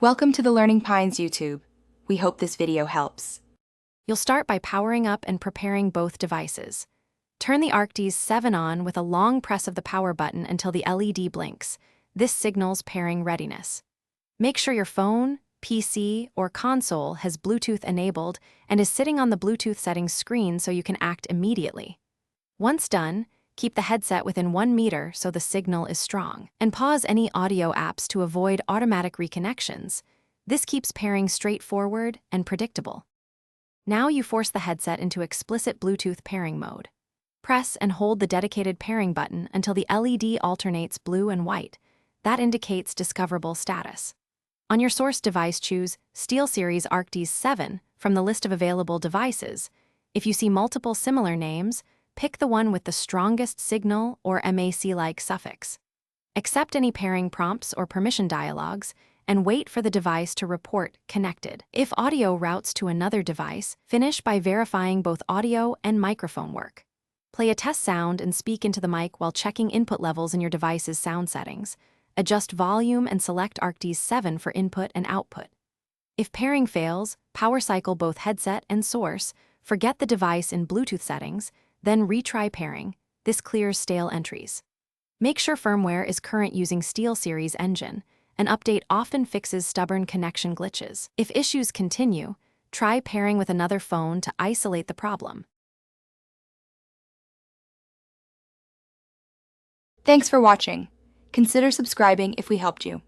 Welcome to the Learning Pines YouTube. We hope this video helps. You'll start by powering up and preparing both devices. Turn the Arctis 7 on with a long press of the power button until the LED blinks. This signals pairing readiness. Make sure your phone, PC, or console has Bluetooth enabled and is sitting on the Bluetooth settings screen so you can act immediately. Once done, keep the headset within 1 meter so the signal is strong, and pause any audio apps to avoid automatic reconnections. This keeps pairing straightforward and predictable. Now you force the headset into explicit Bluetooth pairing mode. Press and hold the dedicated pairing button until the LED alternates blue and white. That indicates discoverable status. On your source device, choose SteelSeries Arctis 7 from the list of available devices. If you see multiple similar names, pick the one with the strongest signal or MAC-like suffix. Accept any pairing prompts or permission dialogues, and wait for the device to report connected. If audio routes to another device, finish by verifying both audio and microphone work. Play a test sound and speak into the mic while checking input levels in your device's sound settings. Adjust volume and select Arctis 7 for input and output. If pairing fails, power cycle both headset and source, forget the device in Bluetooth settings, then retry pairing. This clears stale entries. Make sure firmware is current using SteelSeries engine. An update often fixes stubborn connection glitches. If issues continue, try pairing with another phone to isolate the problem. Thanks for watching. Consider subscribing if we helped you.